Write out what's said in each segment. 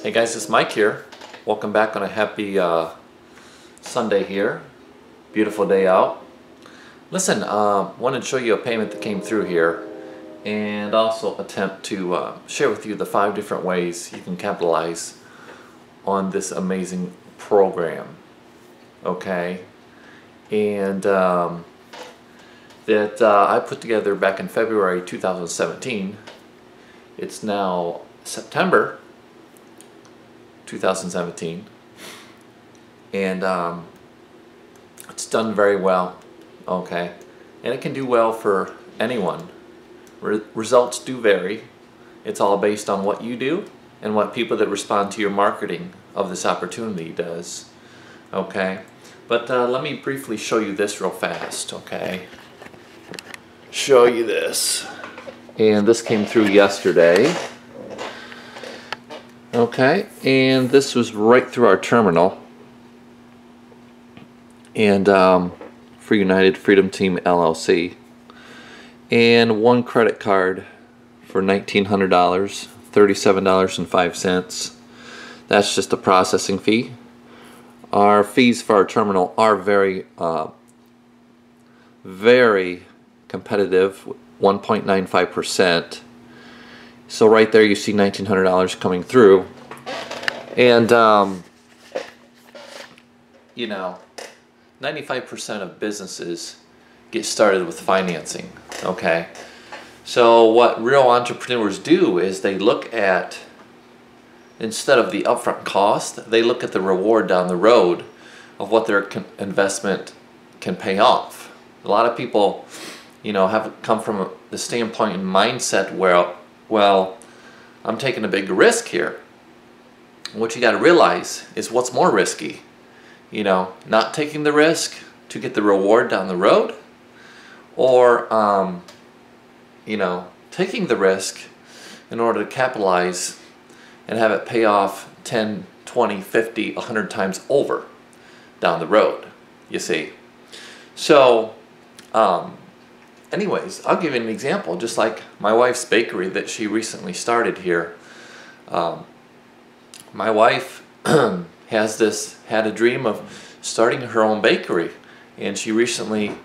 Hey guys, it's Mike here. Welcome back on a happy Sunday here. Beautiful day out. Listen, wanted to show you a payment that came through here and also attempt to share with you the 5 different ways you can capitalize on this amazing program. Okay? And that I put together back in February 2017. It's now September 2017, and it's done very well. Okay, and it can do well for anyone. Results do vary. It's all based on what you do and what people that respond to your marketing of this opportunity does. Okay, but let me briefly show you this real fast. Okay, show you this, and this came through yesterday. Okay, and this was right through our terminal, and for United Freedom Team LLC, and 1 credit card for $1,900, $37.05. That's just a processing fee. Our fees for our terminal are very competitive, 1.95%. So right there you see $1,900 coming through, and you know, 95% of businesses get started with financing. Okay, so what real entrepreneurs do is they look at, instead of the upfront cost, they look at the reward down the road of what their investment can pay off. A lot of people, you know, have come from the standpoint and mindset where, well, I'm taking a big risk here. What you got to realize is what's more risky. You know, not taking the risk to get the reward down the road, or you know, taking the risk in order to capitalize and have it pay off 10, 20, 50, 100 times over down the road, you see. So anyways, I'll give you an example, just like my wife's bakery that she recently started here. My wife had a dream of starting her own bakery, and she recently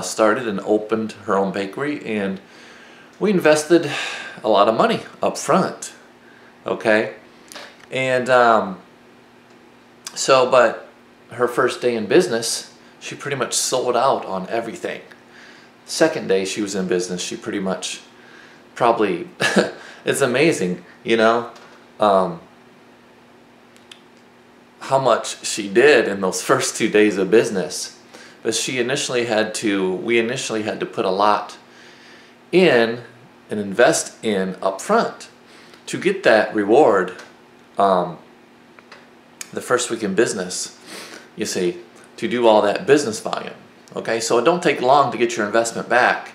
started and opened her own bakery, and we invested a lot of money up front. Okay, and but her first day in business, she pretty much sold out on everything. Second day she was in business, she pretty much probably it's amazing, you know, how much she did in those first 2 days of business. But we initially had to put a lot in and invest in up front to get that reward the first week in business, you see, to do all that business volume. Okay, so it don't take long to get your investment back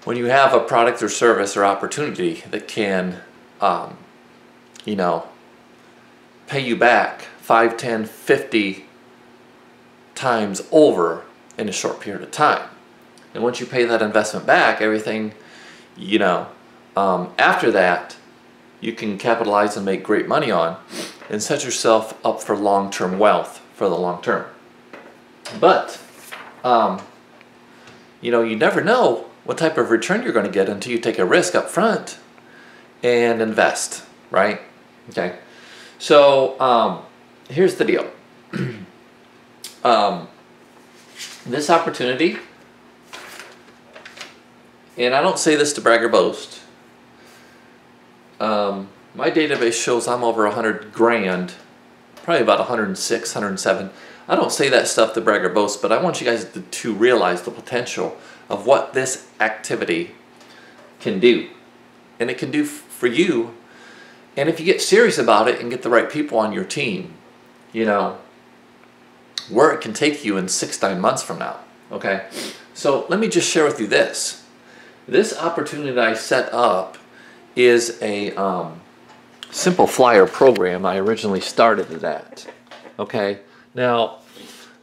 when you have a product or service or opportunity that can, you know, pay you back 5, 10, 50 times over in a short period of time. And once you pay that investment back, everything, you know, after that, you can capitalize and make great money on and set yourself up for long-term wealth for the long term. But you know, you never know what type of return you're going to get until you take a risk up front and invest, right? Okay, so here's the deal. This opportunity, and I don't say this to brag or boast, my database shows I'm over 100 grand, probably about 106, 107. I don't say that stuff to brag or boast, but I want you guys to realize the potential of what this activity can do. And it can do for you. And if you get serious about it and get the right people on your team, you know, where it can take you in 6-9 months from now. Okay? So let me just share with you this. This opportunity that I set up is a simple flyer program I originally started it at. Okay? Now,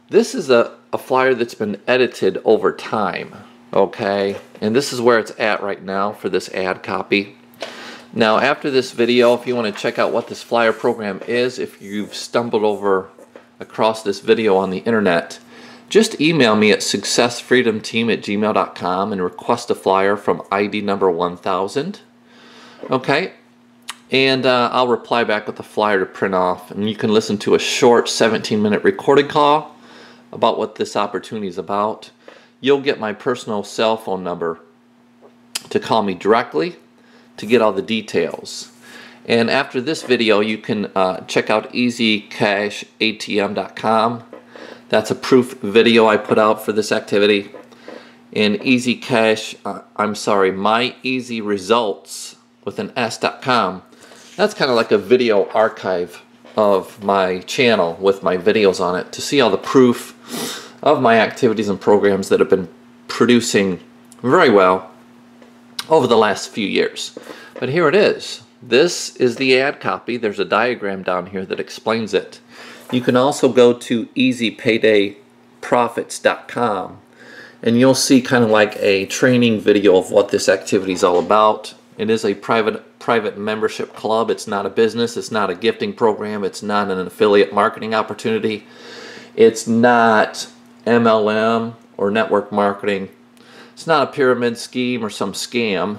this is a flyer that's been edited over time, okay? And this is where it's at right now for this ad copy. Now after this video, if you want to check out what this flyer program is, if you've stumbled across this video on the internet, just email me at successfreedomteam@gmail.com and request a flyer from ID number 1000. Okay, and I'll reply back with a flyer to print off, and you can listen to a short 17-minute recorded call about what this opportunity is about. You'll get my personal cell phone number to call me directly to get all the details. And after this video, you can check out easycashatm.com. That's a proof video I put out for this activity. And myeasyresults with an s.com. That's kind of like a video archive of my channel with my videos on it to see all the proof of my activities and programs that have been producing very well over the last few years. But here it is. This is the ad copy. There's a diagram down here that explains it. You can also go to easypaydayprofits.com and you'll see kind of like a training video of what this activity is all about. It is a private membership club. It's not a business. It's not a gifting program. It's not an affiliate marketing opportunity. It's not MLM or network marketing. It's not a pyramid scheme or some scam.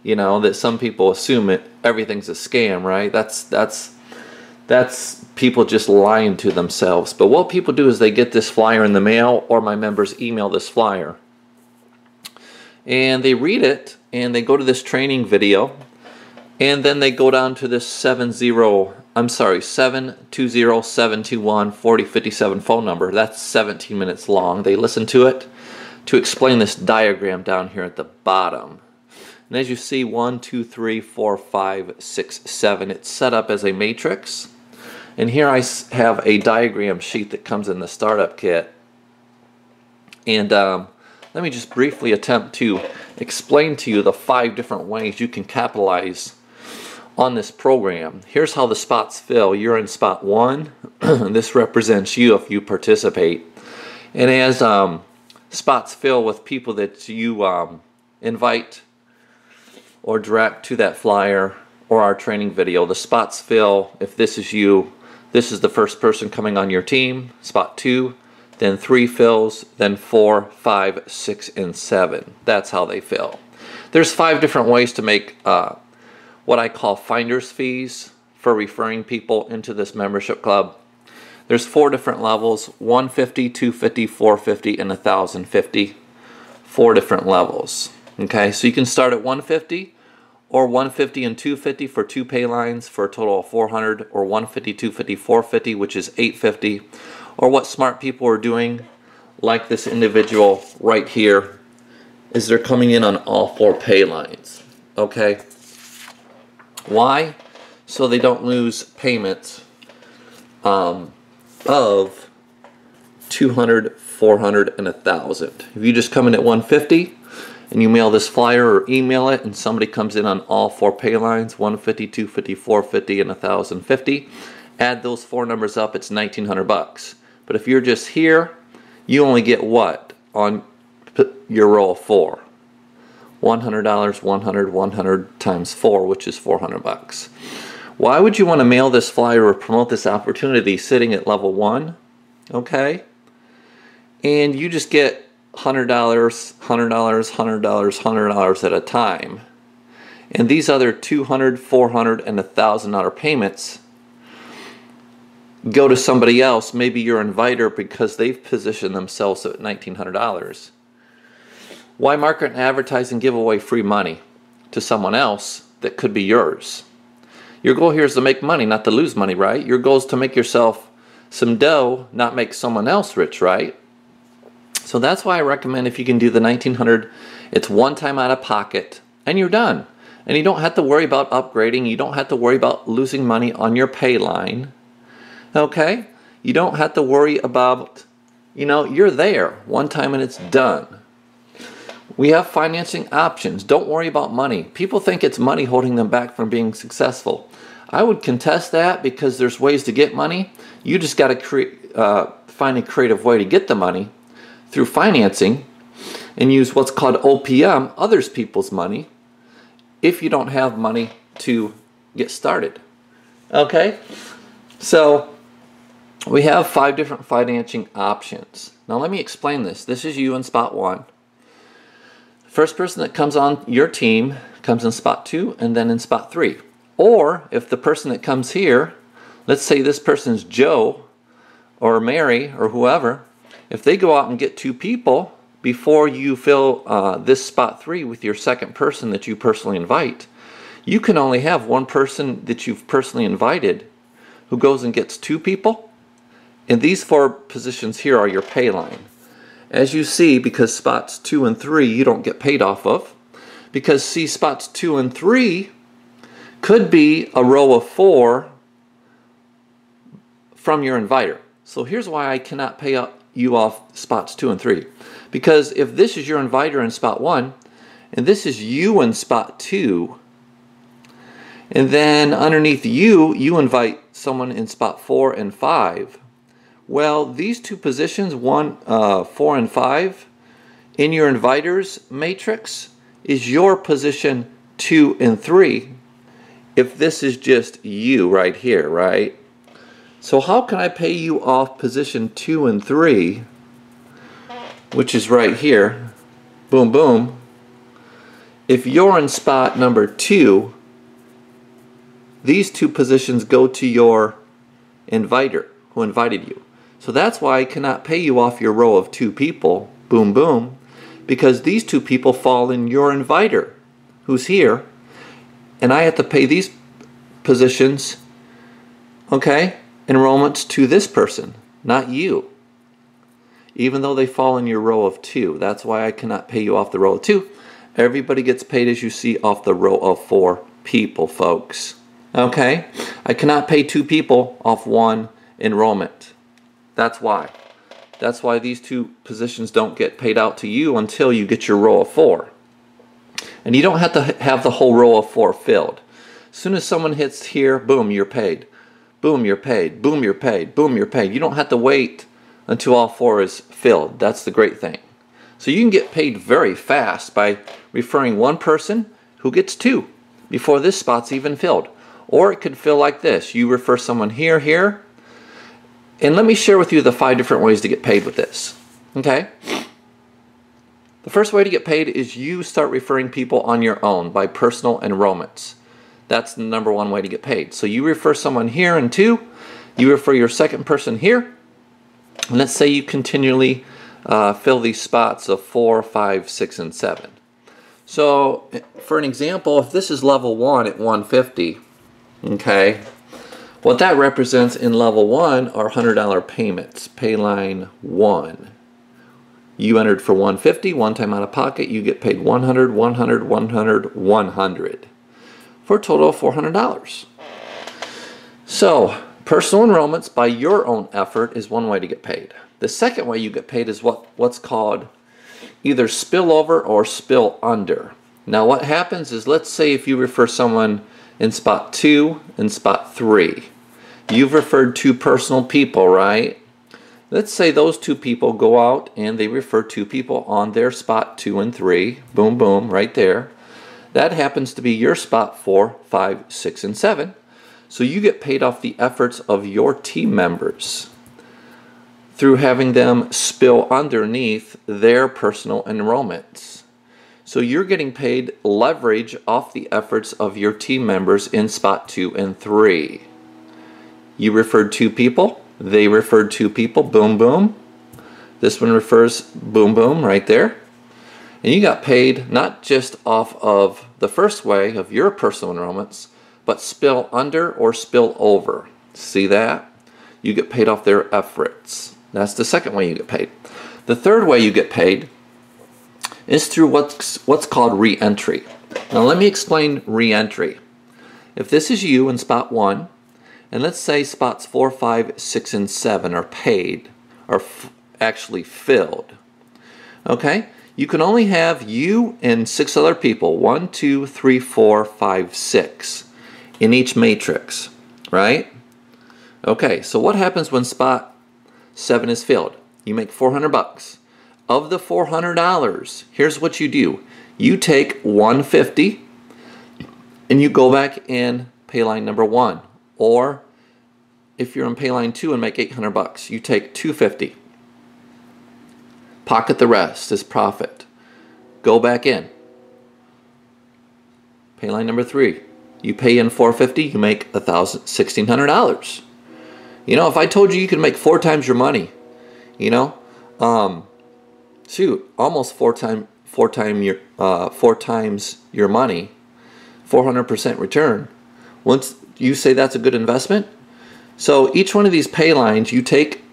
You know, that some people assume everything's a scam, right? That's people just lying to themselves. But what people do is they get this flyer in the mail, or my members email this flyer. And they read it, and they go to this training video, and then they go down to this 720-721-4057 phone number. That's 17 minutes long. They listen to it to explain this diagram down here at the bottom. And as you see, 1, 2, 3, 4, 5, 6, 7, it's set up as a matrix. And here I have a diagram sheet that comes in the startup kit. And let me just briefly attempt to explain to you the 5 different ways you can capitalize on this program. Here's how the spots fill. You're in spot 1. This represents you if you participate. And as spots fill with people that you invite or direct to that flyer or our training video, the spots fill if this is you. This is the first person coming on your team, spot 2, then 3 fills, then 4, 5, 6, and 7. That's how they fill. There's 5 different ways to make what I call finder's fees for referring people into this membership club. There's 4 different levels: 150, 250, 450, and 1,050. 4 different levels. Okay, so you can start at 150, or 150 and 250 for 2 pay lines for a total of 400, or 150, 250, 450, which is 850. Or what smart people are doing, like this individual right here, is they're coming in on all 4 pay lines. Okay? Why? So they don't lose payments of 200, 400, and 1,000. If you just come in at 150 and you mail this flyer or email it, and somebody comes in on all 4 pay lines, 150, 250, 450, and 1,050, add those 4 numbers up, it's $1,900. But if you're just here, you only get what on your roll of 4? $100, 100, 100 times 4, which is $400. Why would you want to mail this flyer or promote this opportunity sitting at level 1? Okay? And you just get $100, $100, $100, $100 at a time. And these other $200, $400, and $1,000 payments go to somebody else, maybe your inviter, because they've positioned themselves at $1,900. Why market and advertise and give away free money to someone else that could be yours? Your goal here is to make money, not to lose money, right? Your goal is to make yourself some dough, not make someone else rich, right? So that's why I recommend, if you can do the $1,900, it's one time out of pocket, and you're done. And you don't have to worry about upgrading. You don't have to worry about losing money on your pay line. Okay? You don't have to worry about, you're there one time and it's done. We have financing options. Don't worry about money. People think it's money holding them back from being successful. I would contest that, because there's ways to get money. You just got to find a creative way to get the money through financing and use what's called OPM, others people's money, if you don't have money to get started. Okay? So we have 5 different financing options. Now let me explain this. This is you in spot 1. First person that comes on your team comes in spot 2 and then in spot 3. Or if the person that comes here, let's say this person's Joe or Mary or whoever, if they go out and get 2 people before you fill this spot 3 with your second person that you personally invite, you can only have one person that you've personally invited who goes and gets 2 people. And these 4 positions here are your pay line. As you see, because spots 2 and 3 you don't get paid off of, because see, spots 2 and 3 could be a row of 4 from your inviter. So here's why I cannot pay you off spots 2 and 3. Because if this is your inviter in spot 1, and this is you in spot 2, and then underneath you invite someone in spot 4 and 5, well, these 2 positions, 4 and 5, in your inviters matrix is your position 2 and 3, if this is just you right here, right? So how can I pay you off position 2 and 3, which is right here, boom, boom, if you're in spot number 2, these 2 positions go to your inviter who invited you. So that's why I cannot pay you off your row of 2 people, boom, boom, because these 2 people fall in your inviter who's here, and I have to pay these positions, okay, enrollments to this person, not you, even though they fall in your row of 2. That's why I cannot pay you off the row of 2. Everybody gets paid, as you see, off the row of 4 people, folks. Okay? I cannot pay 2 people off 1 enrollment. That's why. That's why these 2 positions don't get paid out to you until you get your row of 4. And you don't have to have the whole row of 4 filled. As soon as someone hits here, boom, you're paid. Boom, you're paid. Boom, you're paid. Boom, you're paid. You don't have to wait until all 4 is filled. That's the great thing. So you can get paid very fast by referring 1 person who gets 2 before this spot's even filled. Or it could fill like this. You refer someone here, here. And let me share with you the 5 different ways to get paid with this. Okay? The first way to get paid is you start referring people on your own by personal enrollments. That's the number 1 way to get paid. So you refer someone here in 2. You refer your second person here. And let's say you continually fill these spots of 4, 5, 6, and 7. So for an example, if this is level 1 at 150, okay, what that represents in level 1 are $100 payments, pay line 1. You entered for 150, one time out of pocket, you get paid 100, 100, 100, 100, for a total of $400. So personal enrollments by your own effort is one way to get paid. The second way you get paid is what's called either spillover or spill under. Now what happens is, let's say if you refer someone in spot 2 and spot 3. You've referred 2 personal people, right? Let's say those 2 people go out and they refer 2 people on their spot 2 and 3. Boom, boom, right there. That happens to be your spot 4, 5, 6, and 7. So you get paid off the efforts of your team members through having them spill underneath their personal enrollments. So you're getting paid leverage off the efforts of your team members in spot 2 and 3. You referred 2 people, they referred 2 people, boom, boom. This one refers boom, boom, right there. And you got paid not just off of the first way of your personal enrollments, but spill under or spill over. See that? You get paid off their efforts. That's the second way you get paid. The third way you get paid is through what's called re-entry. Now let me explain re-entry. If this is you in spot 1, and let's say spots 4, 5, 6, and 7 are paid, or actually filled, okay? You can only have you and 6 other people, 1, 2, 3, 4, 5, 6, in each matrix, right? Okay, so what happens when spot 7 is filled? You make $400. Of the $400, here's what you do. You take 150 and you go back in pay line number 1. Or if you're in pay line 2 and make $800, you take $250. Pocket the rest as profit. Go back in. Pay line number 3. You pay in $450, you make $1,600. You know, if I told you you could make 4 times your money, you know, shoot, almost 4 times your money, 400% return. Once you say that's a good investment, so each one of these pay lines, you take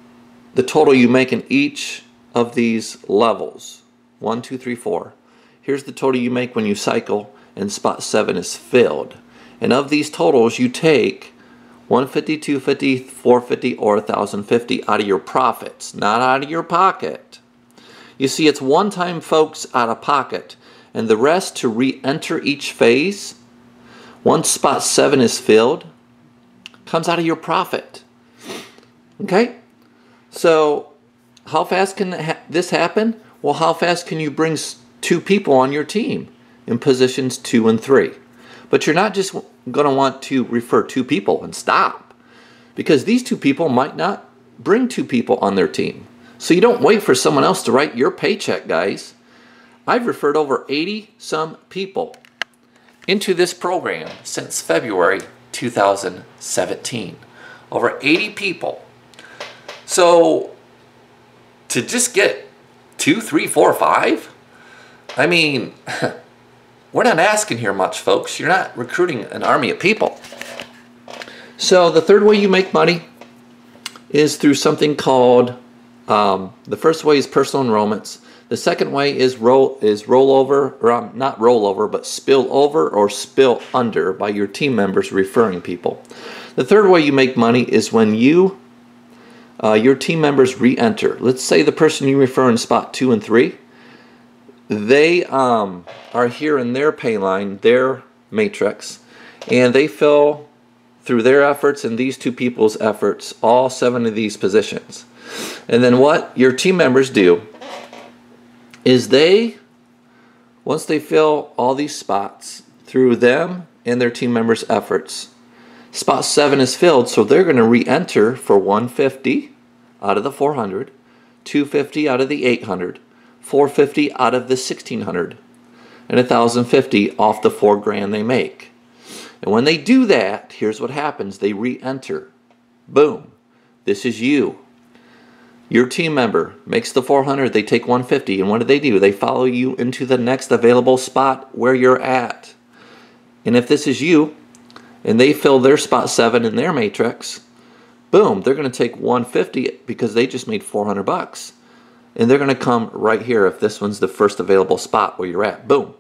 the total you make in each of these levels. 1, 2, 3, 4. Here's the total you make when you cycle and spot 7 is filled. And of these totals, you take 150, 250, 450, or 1,050 out of your profits, not out of your pocket. You see, it's one time, folks, out of pocket, and the rest to re-enter each phase. Once spot 7 is filled, comes out of your profit. Okay? So, how fast can this happen? Well, how fast can you bring 2 people on your team in positions 2 and 3? But you're not just going to want to refer 2 people and stop, because these 2 people might not bring 2 people on their team. So you don't wait for someone else to write your paycheck, guys. I've referred over 80 some people into this program since February 2017. Over 80 people. So to just get 2, 3, 4, 5, I mean, we're not asking here much, folks. You're not recruiting an army of people. So the third way you make money is through something called, the first way is personal enrollments. The second way is rollover, or not rollover, but spill over or spill under by your team members referring people. The third way you make money is when your team members re-enter. Let's say the person you refer in spot 2 and 3, they are here in their pay line, their matrix, and they fill through their efforts and these 2 people's efforts all 7 of these positions. And then what your team members do is once they fill all these spots through them and their team members' efforts, spot 7 is filled, so they're going to re-enter for 150 out of the 400, 250 out of the 800, 450 out of the 1,600, and 1,050 off the $4,000 they make. And when they do that, here's what happens. They re-enter. Boom. This is you. Your team member makes the 400, they take 150, and what do? They follow you into the next available spot where you're at. And if this is you, and they fill their spot 7 in their matrix, boom, they're going to take 150 because they just made $400. And they're going to come right here if this one's the first available spot where you're at. Boom.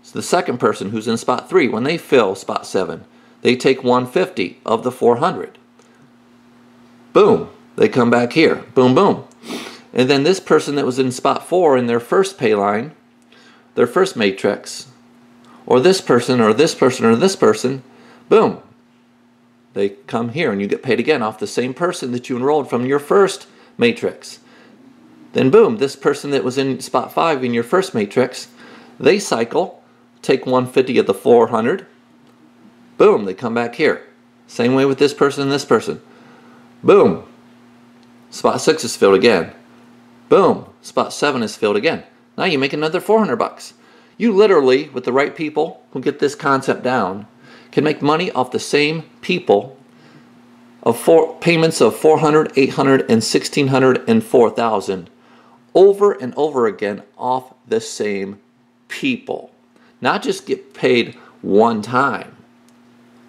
So the second person who's in spot 3, when they fill spot 7, they take 150 of the 400. Boom. They come back here. Boom, boom. And then this person that was in spot 4 in their first pay line, their first matrix, or this person, or this person, or this person, boom. They come here and you get paid again off the same person that you enrolled from your first matrix. Then boom, this person that was in spot 5 in your first matrix, they cycle, take 150 of the 400, boom, they come back here. Same way with this person and this person. Boom, spot 6 is filled again. Boom, spot 7 is filled again. Now you make another $400. You literally, with the right people who get this concept down, can make money off the same people of payments of 400, 800, and 1,600 and 4,000 over and over again off the same people. Not just get paid one time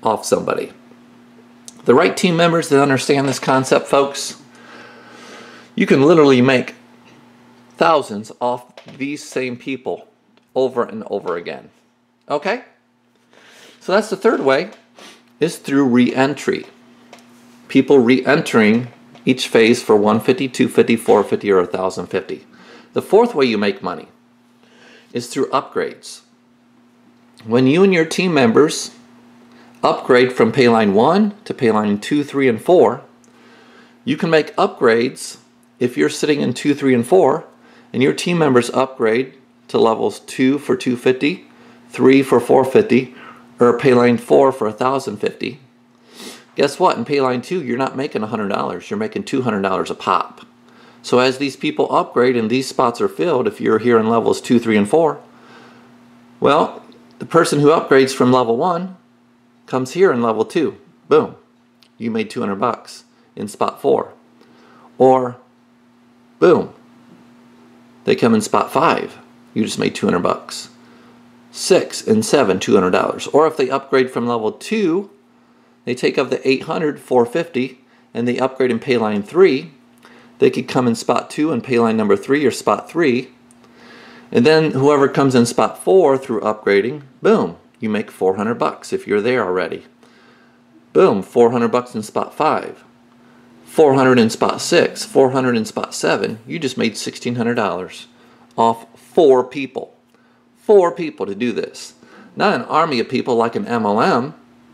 off somebody. The right team members that understand this concept, folks, you can literally make thousands off these same people over and over again. Okay? So that's the third way, is through re-entry. People re-entering each phase for 150, 250, 450, or 1,050. The fourth way you make money is through upgrades. When you and your team members upgrade from pay line 1 to pay line 2, 3, and 4, you can make upgrades if you're sitting in 2, 3, and 4, and your team members upgrade to levels 2 for 250, 3 for 450, or pay line 4 for $1,050. Guess what? In pay line 2, you're not making $100. You're making $200 a pop. So as these people upgrade and these spots are filled, if you're here in levels 2, 3, and 4, well, the person who upgrades from level 1 comes here in level 2. Boom. You made $200 in spot 4. Or, boom, they come in spot 5. You just made $200. 6 and 7, $200. Or if they upgrade from level 2, they take up the 800, $450, and they upgrade in pay line 3. They could come in spot 2 and pay line number 3 or spot 3. And then whoever comes in spot 4 through upgrading, boom, you make $400 if you're there already. Boom, $400 in spot 5. $400 in spot 6, $400 in spot 7. You just made $1,600 off 4 people. 4 people to do this. Not an army of people like an MLM,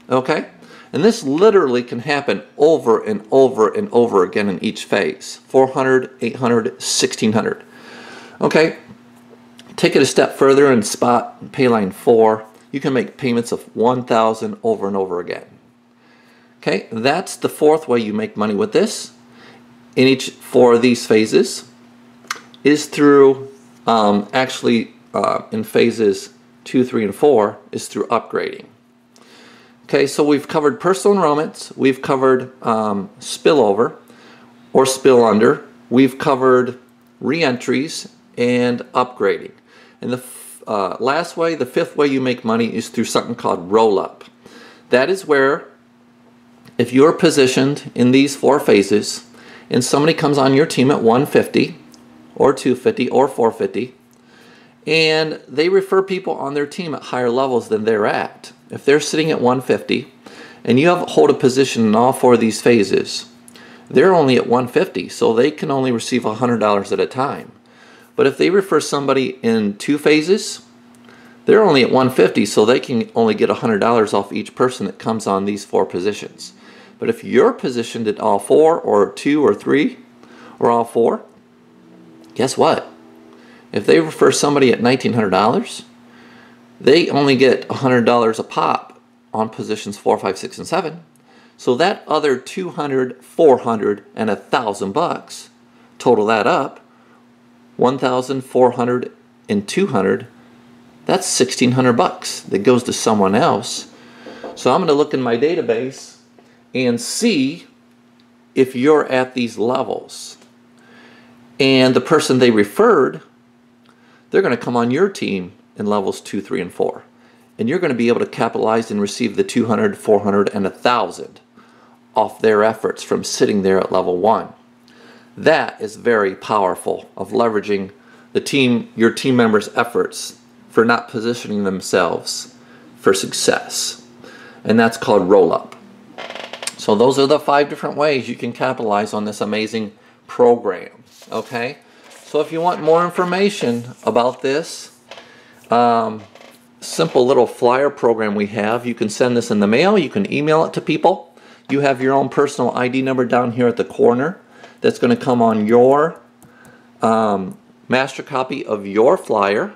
okay? And this literally can happen over and over and over again in each phase. 400, 800, 1,600. Okay, take it a step further in spot pay line 4. You can make payments of $1,000 over and over again. Okay, that's the 4th way you make money with this. In each 4 of these phases is through, in phases 2, 3, and 4 is through upgrading. Okay, so we've covered personal enrollments, we've covered spillover or spill under, we've covered re-entries and upgrading. And the last way, the 5th way you make money is through something called roll-up. That is where if you're positioned in these 4 phases and somebody comes on your team at 150 or 250 or 450 and they refer people on their team at higher levels than they're at. If they're sitting at 150 and you hold a position in all 4 of these phases, they're only at 150, so they can only receive $100 at a time. But if they refer somebody in 2 phases, they're only at 150, so they can only get $100 off each person that comes on these 4 positions. But if you're positioned at all 4 or 2 or 3 or all 4, guess what? If they refer somebody at $1,900, they only get $100 a pop on positions 4, 5, 6, and 7. So that other $200, $400, and $1,000, total that up, $1,400 and $200, that's $1,600 that goes to someone else. So I'm going to look in my database and see if you're at these levels. And the person they referred, they're going to come on your team in levels 2, 3, and 4. And you're going to be able to capitalize and receive the $200, $400, and $1,000 off their efforts from sitting there at level 1. That is very powerful of leveraging the team, your team members' efforts for not positioning themselves for success. And that's called roll-up. So those are the 5 different ways you can capitalize on this amazing program. Okay? So if you want more information about this simple little flyer program we have, you can send this in the mail, you can email it to people. You have your own personal ID number down here at the corner that's going to come on your master copy of your flyer.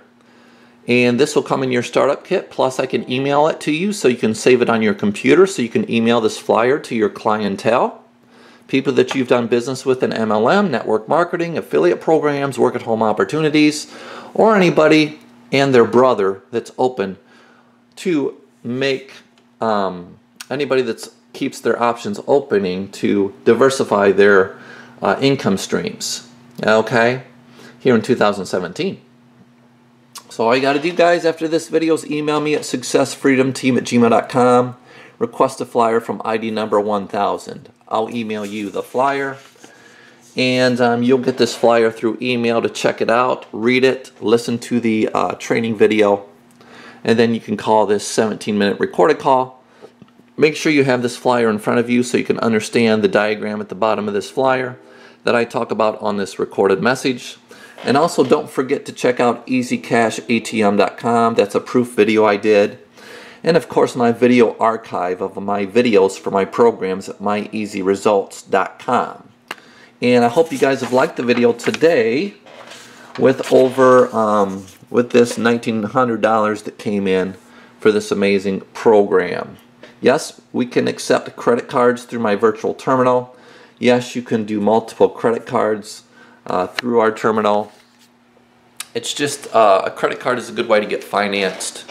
And this will come in your startup kit, plus I can email it to you so you can save it on your computer so you can email this flyer to your clientele. People that you've done business with in MLM, network marketing, affiliate programs, work at home opportunities, or anybody and their brother that's open to make anybody that keeps their options opening to diversify their income streams. Okay, here in 2017. So all you got to do, guys, after this video is email me at successfreedomteam@gmail.com. Request a flyer from ID number 1000. I'll email you the flyer. And you'll get this flyer through email to check it out, read it, listen to the training video. And then you can call this 17-minute recorded call. Make sure you have this flyer in front of you so you can understand the diagram at the bottom of this flyer that I talk about on this recorded message. And also don't forget to check out easycashatm.com. That's a proof video I did. And of course my video archive of my videos for my programs at myeasyresults.com. And I hope you guys have liked the video today with over with this $1,900 that came in for this amazing program. Yes, we can accept credit cards through my virtual terminal. Yes, you can do multiple credit cards through our terminal. It's just a credit card is a good way to get financed.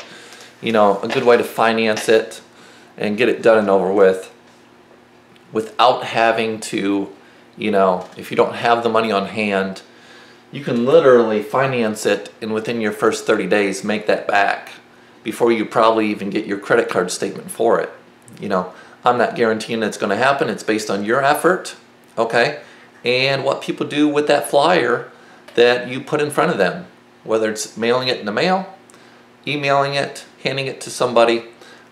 You know, a good way to finance it and get it done and over with without having to, you know, if you don't have the money on hand, you can literally finance it and within your first 30 days make that back before you probably even get your credit card statement for it. You know, I'm not guaranteeing it's going to happen. It's based on your effort, okay, and what people do with that flyer that you put in front of them, whether it's mailing it in the mail, emailing it, handing it to somebody.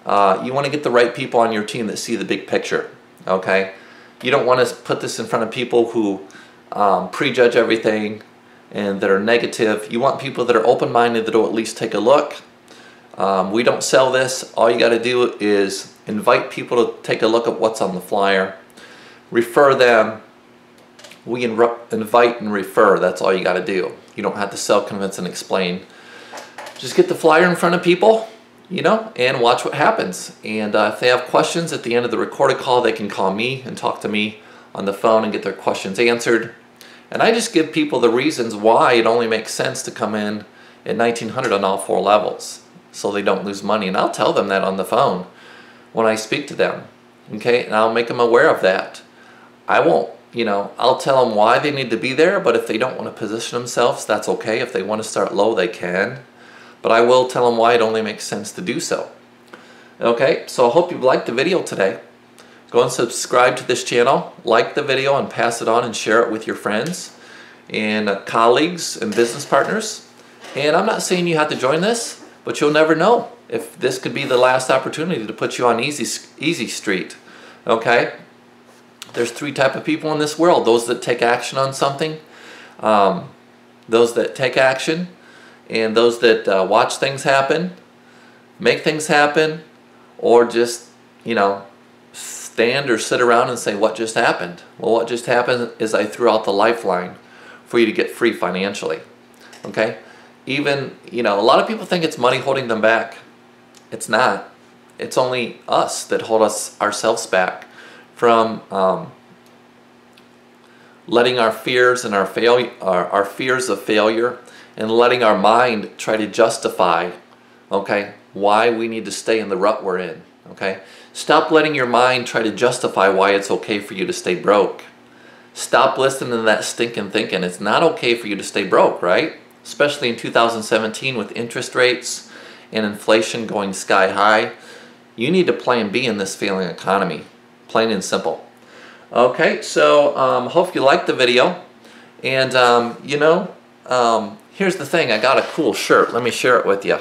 You want to get the right people on your team that see the big picture, okay? You don't want to put this in front of people who prejudge everything and that are negative. You want people that are open-minded that will at least take a look. We don't sell this. All you got to do is invite people to take a look at what's on the flyer, refer them. We invite and refer. That's all you got to do. You don't have to sell, convince, and explain. Just get the flyer in front of people, you know, and watch what happens. And if they have questions at the end of the recorded call, they can call me and talk to me on the phone and get their questions answered. And I just give people the reasons why it only makes sense to come in at 1900 on all 4 levels so they don't lose money. And I'll tell them that on the phone when I speak to them, okay? And I'll make them aware of that. I won't, you know, I'll tell them why they need to be there, but if they don't want to position themselves, that's okay. If they want to start low, they can. But I will tell them why it only makes sense to do so. Okay, so I hope you liked the video today. Go and subscribe to this channel, like the video, and pass it on and share it with your friends and colleagues and business partners. And I'm not saying you have to join this, but you'll never know if this could be the last opportunity to put you on easy street. Okay? There's 3 types of people in this world: those that take action on something, those that take action, and those that watch things happen, make things happen, or just, you know, stand or sit around and say, what just happened? Well, what just happened is I threw out the lifeline for you to get free financially. Okay? Even, you know, a lot of people think it's money holding them back. It's not. It's only us that hold ourselves back from letting our fears and our fears of failure and letting our mind try to justify, okay, why we need to stay in the rut we're in, okay? Stop letting your mind try to justify why it's okay for you to stay broke. Stop listening to that stinking thinking. It's not okay for you to stay broke, right? Especially in 2017 with interest rates and inflation going sky high. You need a plan B in this failing economy, plain and simple. Okay, so hope you liked the video. And, you know, here's the thing. I got a cool shirt. Let me share it with you.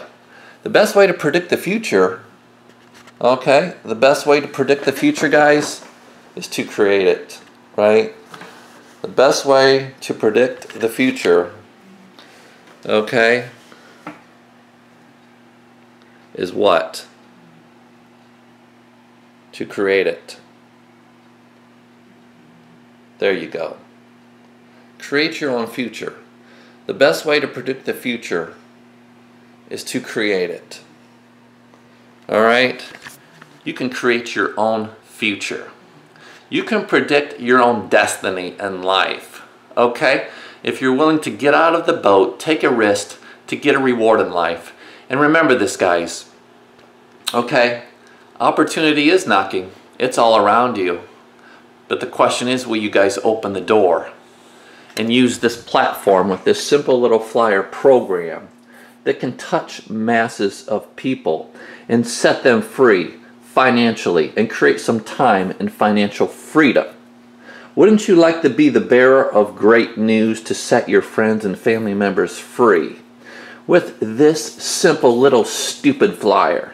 The best way to predict the future, okay, the best way to predict the future, guys, is to create it, right? The best way to predict the future, okay, is what? To create it. There you go. Create your own future. The best way to predict the future is to create it. All right? You can create your own future. You can predict your own destiny in life. Okay? If you're willing to get out of the boat, take a risk to get a reward in life. And remember this, guys. Okay? Opportunity is knocking. It's all around you. But the question is, will you guys open the door and use this platform with this simple little flyer program that can touch masses of people and set them free financially and create some time and financial freedom? Wouldn't you like to be the bearer of great news to set your friends and family members free with this simple little stupid flyer?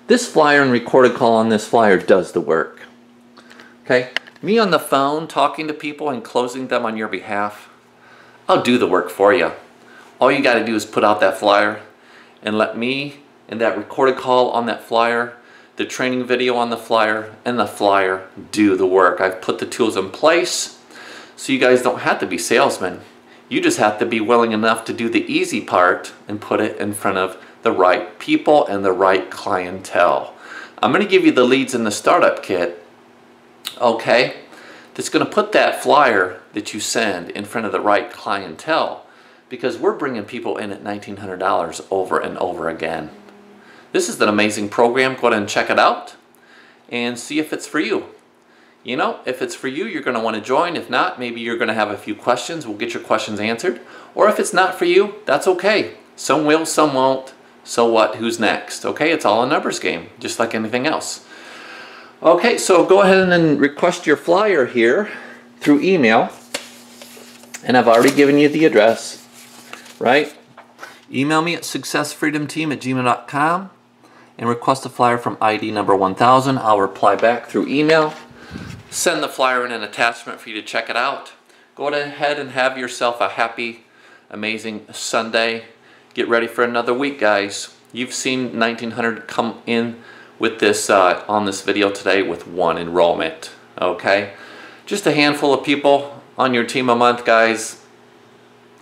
This flyer and recorded call on this flyer does the work. Okay? Me on the phone talking to people and closing them on your behalf, I'll do the work for you. All you got to do is put out that flyer and let me and that recorded call on that flyer, the training video on the flyer, and the flyer do the work. I've put the tools in place so you guys don't have to be salesmen. You just have to be willing enough to do the easy part and put it in front of the right people and the right clientele. I'm going to give you the leads in the startup kit, okay, that's going to put that flyer that you send in front of the right clientele, because we're bringing people in at $1,900 over and over again. This is an amazing program. Go ahead and check it out and see if it's for you. You know, if it's for you, you're going to want to join. If not, maybe you're going to have a few questions. We'll get your questions answered. Or if it's not for you, that's okay. Some will, some won't. So what? Who's next? Okay, it's all a numbers game, just like anything else. Okay, so go ahead and request your flyer here through email. And I've already given you the address, right? Email me at successfreedomteam@gmail.com and request a flyer from ID number 1000. I'll reply back through email. Send the flyer in an attachment for you to check it out. Go ahead and have yourself a happy, amazing Sunday. Get ready for another week, guys. You've seen 1,900 come in with this on this video today with one enrollment. Okay, just a handful of people on your team a month, guys,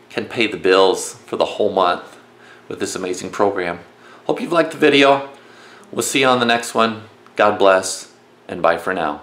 can pay the bills for the whole month with this amazing program. Hope you've liked the video. We'll see you on the next one. God bless, and bye for now.